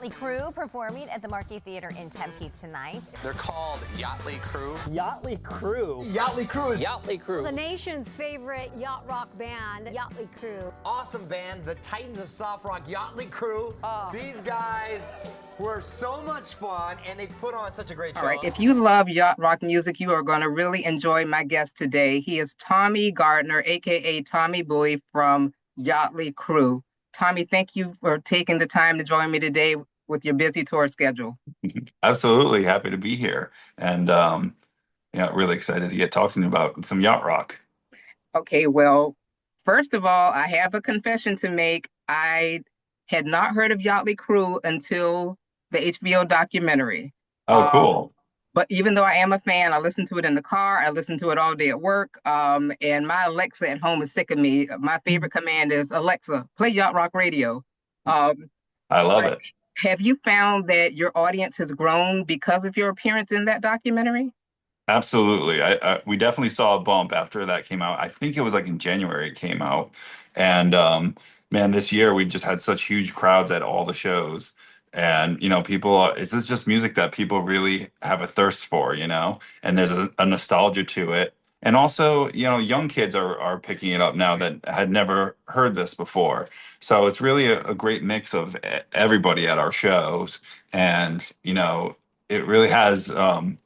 Yachtley Crew performing at the Marquee Theater in Tempe tonight. They're called Yachtley Crew. Yachtley Crew. Yachtley Crew. Yachtley Crew. The nation's favorite yacht rock band, Yachtley Crew. Awesome band, the Titans of soft rock, Yachtley Crew. These guys were so much fun, and they put on such a great show. All right, if you love yacht rock music, you are going to really enjoy my guest today. He is Tommy Gardner, aka Tommy Buoy from Yachtley Crew. Tommy, thank you for taking the time to join me today with your busy tour schedule. Absolutely happy to be here, and really excited to get talking about some yacht rock. Okay, well, first of all, I have a confession to make. I had not heard of Yachtley Crew until the HBO documentary. Oh, cool. But even though I am a fan, I listen to it in the car. I listen to it all day at work. And my Alexa at home is sick of me. My favorite command is, Alexa, play Yacht Rock Radio. I love it. Have you found that your audience has grown because of your appearance in that documentary? Absolutely. We definitely saw a bump after that came out. I think it was like in January it came out. And man, this year we just had such huge crowds at all the shows. And, people, it's just music that people really have a thirst for, and there's a nostalgia to it. And also, young kids are picking it up now that had never heard this before. So it's really a great mix of everybody at our shows. And, it really has gone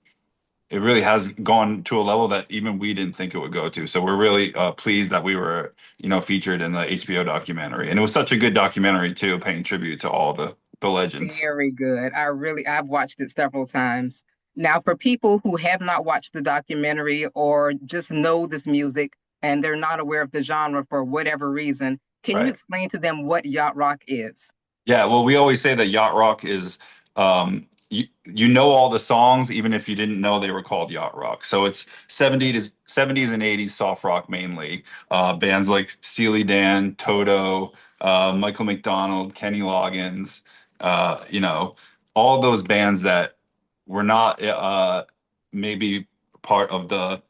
to a level that even we didn't think it would go to. So we're really pleased that we were, featured in the HBO documentary. And it was such a good documentary too, paying tribute to all the legends. Very good. I've watched it several times. Now, for people who have not watched the documentary or just know this music and they're not aware of the genre for whatever reason, can you explain to them what yacht rock is? Yeah, well, we always say that yacht rock is, you know all the songs, even if you didn't know they were called yacht rock. So it's 70s and 80s soft rock mainly. Bands like Steely Dan, Toto, Michael McDonald, Kenny Loggins, all those bands that were not maybe part of the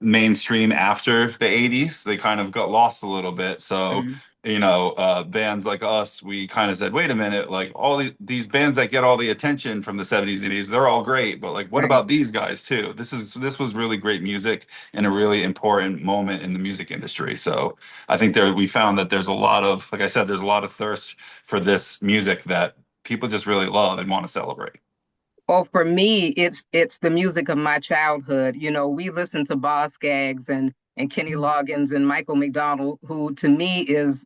mainstream after the 80s. They kind of got lost a little bit. So, bands like us, we kind of said, wait a minute, like all these bands that get all the attention from the 70s and 80s, they're all great. But like, what about these guys too? This was really great music and a really important moment in the music industry. So I think we found that there's a lot of, like I said, there's a lot of thirst for this music that people just really love and want to celebrate. Well, for me, it's the music of my childhood. We listen to Boz Scaggs and Kenny Loggins and Michael McDonald, who to me is,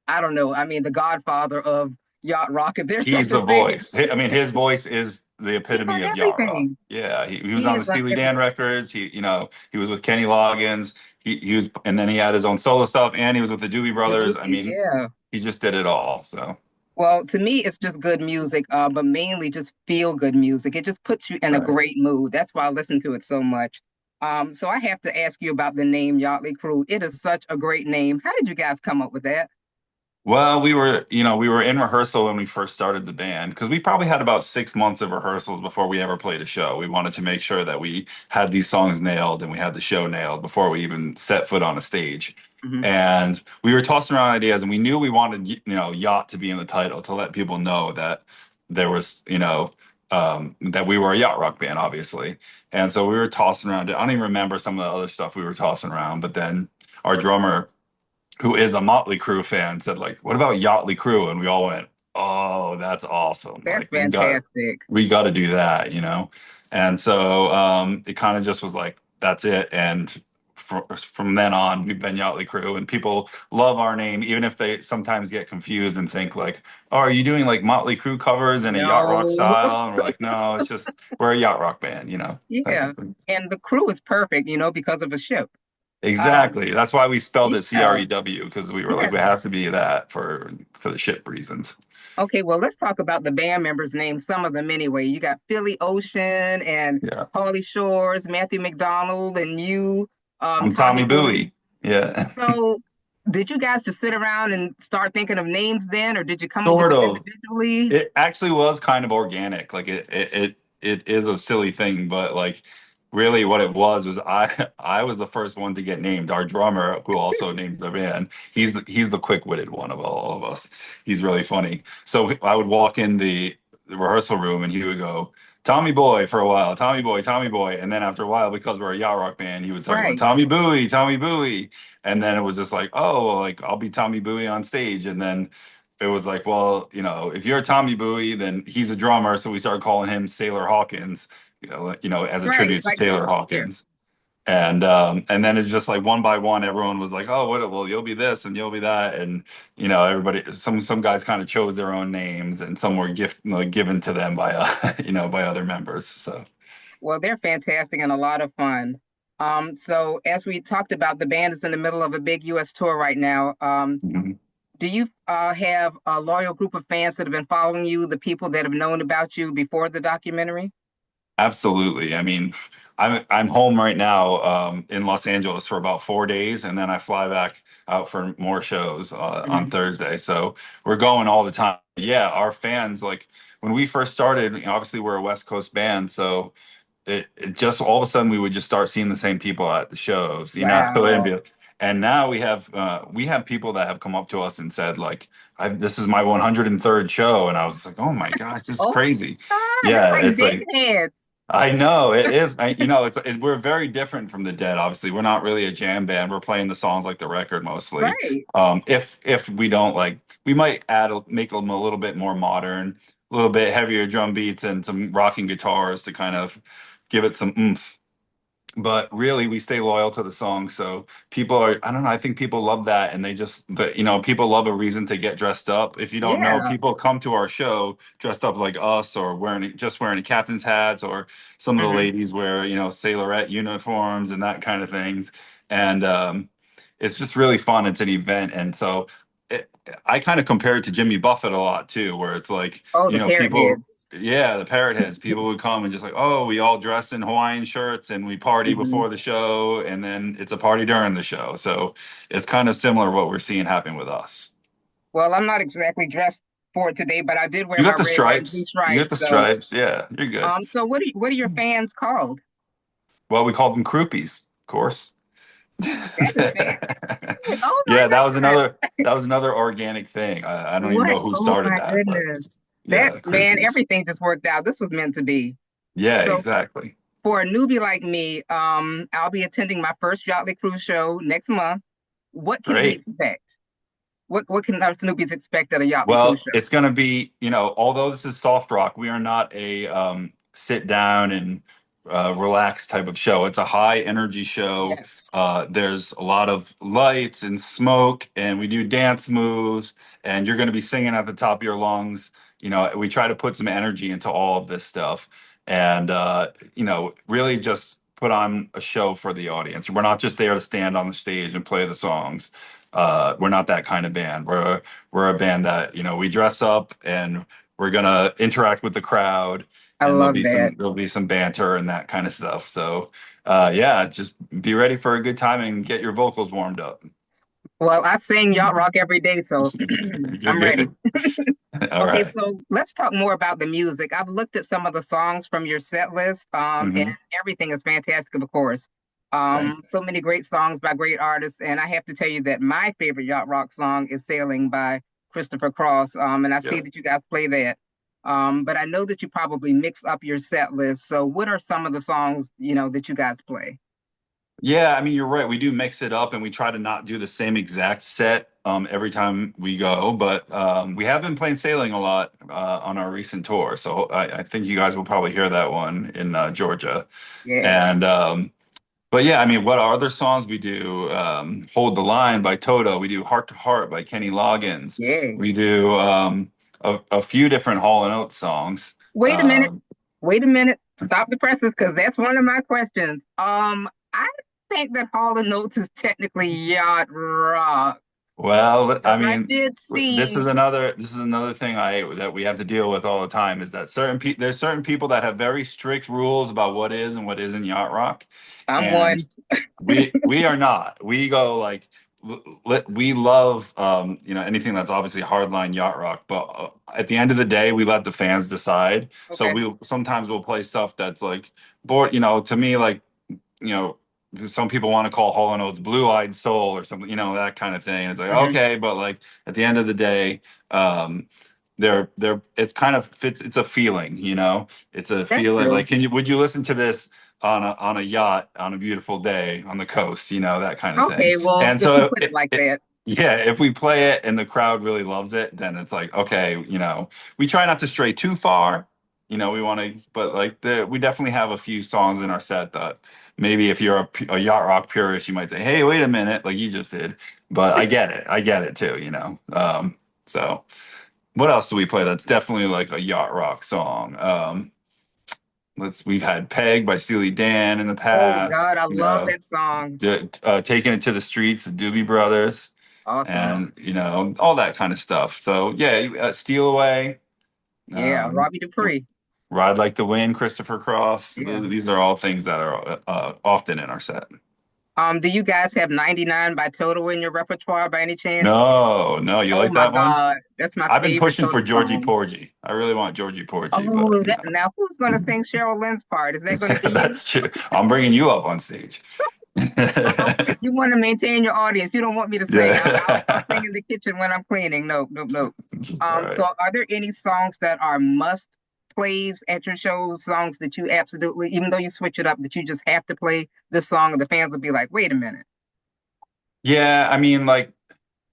I don't know, the godfather of yacht rock. He's the voice. His voice is the epitome of yacht rock. Yeah, he was on the Steely Dan records. He was with Kenny Loggins. He was, and then he had his own solo stuff, and he was with the Doobie Brothers. He just did it all. So. Well, to me, it's just good music, but mainly just feel good music. It just puts you in a great mood. That's why I listen to it so much. So I have to ask you about the name Yachtley Crew. It is such a great name. How did you guys come up with that? Well, we were in rehearsal when we first started the band, because we probably had about 6 months of rehearsals before we ever played a show. We wanted to make sure that we had these songs nailed and we had the show nailed before we even set foot on a stage. Mm-hmm. And we were tossing around ideas, and we knew we wanted, yacht to be in the title to let people know that there was, that we were a yacht rock band, obviously. And so we were tossing around. I don't even remember some of the other stuff we were tossing around, but then our drummer, who is a Motley Crue fan, said, like, what about Yachtley Crew? And we all went, oh, that's awesome. That's fantastic. We got to do that, And so it kind of just was like, that's it. And from then on, we've been Yachtley Crew, and people love our name, even if they sometimes get confused and think like, oh, are you doing like Motley Crue covers in a yacht rock style? And we're like, no, it's just, we're a yacht rock band, Yeah, and the crew is perfect, because of a ship. Exactly. That's why we spelled it CREW, because we were like, it has to be that for the ship reasons. Okay, well, let's talk about the band members' names, some of them anyway. You got Philly Ocean and Pauly Shores, Matthew McDonald, and you. I'm Tommy Buoy. Yeah. So did you guys just sit around and start thinking of names then, or did you come up with it individually? It actually was kind of organic. Like it is a silly thing, but like really what it was I was the first one to get named. Our drummer, who also named the band, he's the quick-witted one of all of us. He's really funny. So I would walk in the rehearsal room and he would go, Tommy Boy for a while, Tommy Boy, Tommy Boy. And then after a while, because we're a yacht rock band, he would start going, Right. Tommy Bowie, Tommy Bowie. And then it was just like, oh, well, like I'll be Tommy Bowie on stage. And then it was like, well, if you're Tommy Bowie, then he's a drummer. So we started calling him Sailor Hawkins, as a Right. tribute to Like, Taylor yeah. Hawkins. And then it's just like one by one, everyone was like, oh, what? Well, you'll be this and you'll be that, and everybody. Some guys kind of chose their own names, and some were given to them by by other members. So Well, they're fantastic and a lot of fun. So as we talked about, the band is in the middle of a big U.S. tour right now. mhm. Do you have a loyal group of fans that have been following you, the people that have known about you before the documentary? Absolutely. I mean, I'm home right now in Los Angeles for about 4 days, and then I fly back out for more shows on Mhm. Thursday. So we're going all the time. Yeah, our fans, like when we first started, obviously we're a West Coast band, so it just all of a sudden we would just start seeing the same people at the shows, and, Wow. and now we have people that have come up to us and said like, this is my 103rd show, and I was like, oh my gosh, this is Oh crazy. my God, that's Yeah, like it's big like heads. I know it is. We're very different from the Dead. Obviously, we're not really a jam band. We're playing the songs like the record mostly. Right. If we don't like, we might make them a little bit more modern, a little bit heavier drum beats and some rocking guitars to kind of give it some oomph, but really we stay loyal to the song. So people are, I don't know, I think people love that, and people love a reason to get dressed up. If you don't know, Yeah. people come to our show dressed up like us, or wearing captain's hats, or some of the Hmm. ladies wear sailorette uniforms and that kind of things. And it's just really fun. It's an event. And so it, I kind of compare it to Jimmy Buffett a lot too, where it's like, Oh, the parrot people, heads. yeah, the parrot heads. People would come and just like, oh, we all dress in Hawaiian shirts and we party Hmm. before the show, and then it's a party during the show. So it's kind of similar what we're seeing happen with us. Well, I'm not exactly dressed for it today, but I did wear You my got the red, white, and blue stripes. You got stripes. the So, stripes. Yeah, you're good. so what are your fans called? Well, we called them croupies, of course. That is fantastic. Oh my Yeah, God. that was another organic thing. I don't even What? know who Oh started my that, but goodness. That yeah, man, croupies. everything just worked out. This was meant to be. Yeah, So exactly. for a newbie like me, I'll be attending my first Yachtley Crew show next month. What can we Great. expect? What can our newbies expect at a Yachtley Crew Well, show? it's going to be, although this is soft rock, we are not a sit down and relax type of show. It's a high energy show. Yes. There's a lot of lights and smoke, and we do dance moves, and you're going to be singing at the top of your lungs. We try to put some energy into all of this stuff, and really just put on a show for the audience. We're not just there to stand on the stage and play the songs. We're not that kind of band. We're a band that we dress up and we're gonna interact with the crowd, I and love that. there'll be some banter and that kind of stuff. So yeah, just be ready for a good time and get your vocals warmed up. Well, I sing yacht rock every day, so You're I'm ready. good. All Okay, right. so let's talk more about the music. I've looked at some of the songs from your set list, and Hmm. everything is fantastic, of course. Thank you. So many great songs by great artists, and I have to tell you that my favorite yacht rock song is "Sailing" by Christopher Cross. And I see Yeah. that you guys play that. But I know that you probably mix up your set list. So, what are some of the songs that you guys play? Yeah, I mean, you're right. We do mix it up and we try to not do the same exact set every time we go, but we have been playing Sailing a lot on our recent tour. So I think you guys will probably hear that one in Georgia. Yes, And but yeah, I mean, what other songs we do? Hold the Line by Toto. We do Heart to Heart by Kenny Loggins. yes. We do a few different Hall and Oates songs. Wait a minute. Um, Wait a minute. Stop the presses because that's one of my questions. I think that Hall and Notes is technically yacht rock Well, I because I mean, did see. this is another thing that we have to deal with all the time is that there's certain people that have very strict rules about what is and what isn't yacht rock, I'm and one. we are not. We go like we love anything that's obviously hardline yacht rock, but at the end of the day we let the fans decide. So Okay. we'll play stuff that's like bored, to me, like, you know some people want to call Hall & Oates blue-eyed soul or something, that kind of thing. It's like, Hmm. okay, but like at the end of the day, they're it's kind of fits, it's a feeling, it's a That's feeling, true. like, would you listen to this on a yacht on a beautiful day on the coast, that kind of thing. Okay, well, And if you so put it like that. yeah, if we play it and the crowd really loves it, then it's like, okay, we try not to stray too far. We want to, but like we definitely have a few songs in our set that maybe if you're a yacht rock purist, you might say, hey, wait a minute, like you just did. But I get it too, So what else do we play that's definitely like a yacht rock song? We've had Peg by Steely Dan in the Oh God, past, I love that song. Taking It to the Streets, the Doobie Brothers, Awesome. and all that kind of stuff. So yeah, Steal Away, Yeah, um, Robbie Dupree. Ride Like the Wind, Christopher Cross. Yeah. These are all things that are often in our set. Do you guys have 99 by Toto in your repertoire by any chance? No, no, you Oh like my that one? God, that's my I've been favorite pushing for Toto Georgie song. Porgy. I really want Georgie Porgy, but Oh, that now who's gonna sing Cheryl Lynn's part? Is that gonna be you? that's true. I'm bringing you up on stage. You want to maintain your audience. You don't want me to sing. I'll sing Yeah. in the kitchen when I'm cleaning. Nope, nope, nope. All right. So are there any songs that are must plays at your shows? Songs that you absolutely, even though you switch it up, that you just have to play this song, and the fans will be like, "Wait a minute." Yeah, I mean, like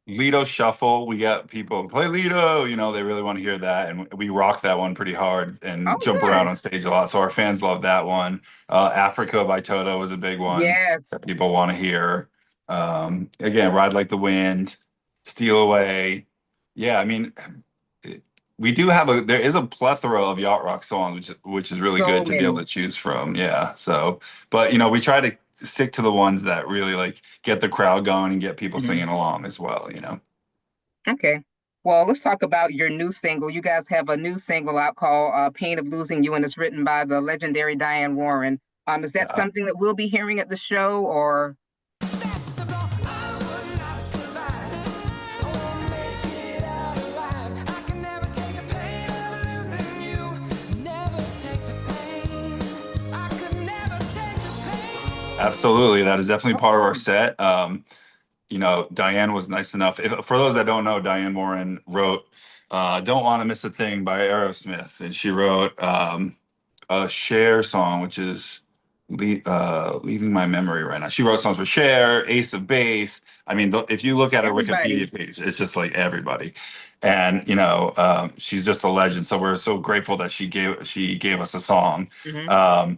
Lido Shuffle, we got people play Lido, they really want to hear that. And we rock that one pretty hard and Oh, jump around good. on stage a lot. So our fans love that one. Africa by Toto is a big one Yes. that people want to hear. Again, Ride Like the Wind, Steal Away. Yeah, I mean, it- we do have there is a plethora of yacht rock songs, which is really So good to be able many. to choose from. Yeah. So, but we try to stick to the ones that really like get the crowd going and get people Mhm. singing along as well, Okay. Well, let's talk about your new single. You guys have a new single out called Pain of Losing You, and it's written by the legendary Diane Warren. Is that Yeah. something that we'll be hearing at the show or? Absolutely. That is definitely part of our Oh, set. Diane was nice enough. For those that don't know, Diane Warren wrote Don't Want to Miss a Thing by Aerosmith. And she wrote a Cher song, which is leaving my memory right now. She wrote songs for Cher, Ace of Base. I mean, if you look at her everybody. Wikipedia page, it's just like everybody. And she's just a legend. So we're so grateful that she gave us a song. Hmm.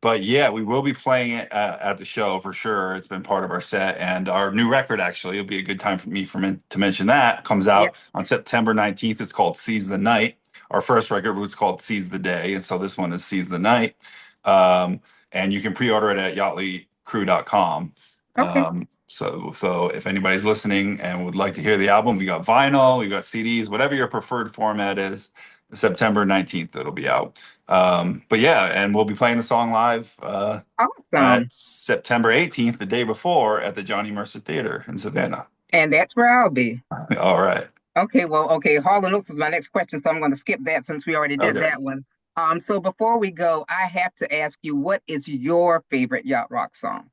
But yeah, we will be playing it at the show for sure. It's been part of our set, and our new record actually. It'll be a good time for me to mention that comes out Yes. on September 19th. It's called Seize the Night. Our first record was called Seize the Day, and so this one is Seize the Night. And you can pre-order it at yachtleycrew.com. Okay. So if anybody's listening and would like to hear the album, we got vinyl, we got CDs, whatever your preferred format is. September 19th, it'll be out. But yeah, and we'll be playing the song live Awesome. at September 18th, the day before, at the Johnny Mercer Theater in Savannah. And that's where I'll be. All right. Okay. Well, okay. Hall & Oates is my next question, so I'm going to skip that since we already did Okay. that one. So before we go, I have to ask you, what is your favorite yacht rock song?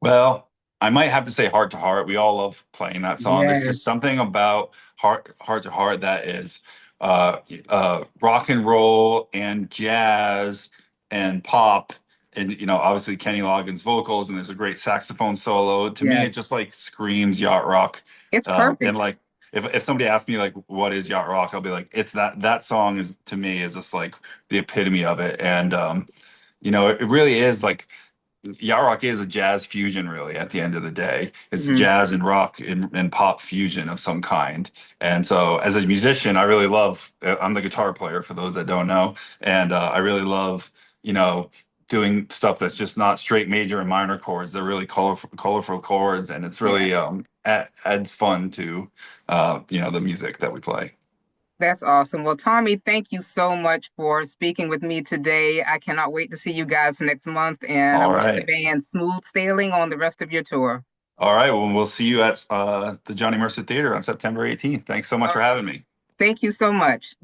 Well, I might have to say Heart to Heart. We all love playing that song. There's just Yes. something about Heart to Heart that is rock and roll and jazz and pop. And obviously Kenny Loggins vocals, and there's a great saxophone solo. To me, it just Yes. like screams yacht rock. It's And perfect. like if somebody asks me like what is yacht rock, I'll be like, it's that song is to me is just like the epitome of it. And it really is like yacht rock is a jazz fusion, really. At the end of the day, it's Hmm. jazz and rock and pop fusion of some kind. And so, as a musician, I really love. I'm the guitar player for those that don't know, and I really love, doing stuff that's just not straight major and minor chords. They're really colorful chords, and it's really Yes. adds fun to the music that we play. That's awesome. Well, Tommy, thank you so much for speaking with me today. I cannot wait to see you guys next month, and I All wish the right. band smooth sailing on the rest of your tour. All right. Well, we'll see you at the Johnny Mercer Theater on September 18th. Thanks so much Uh, for having me. Thank you so much.